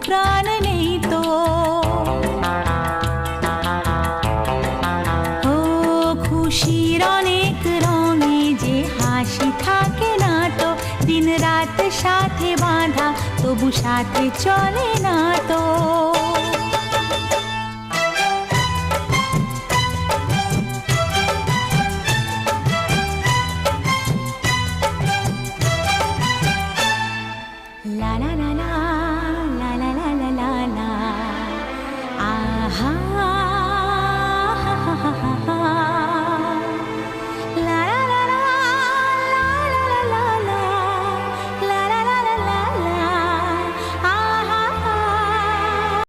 প্রাণ নেই তো। ও খুশির অনেক রঙে যে হাসি থাকে না তো, দিন রাত সাথে বাঁধা তবু সাথে চলে না তো।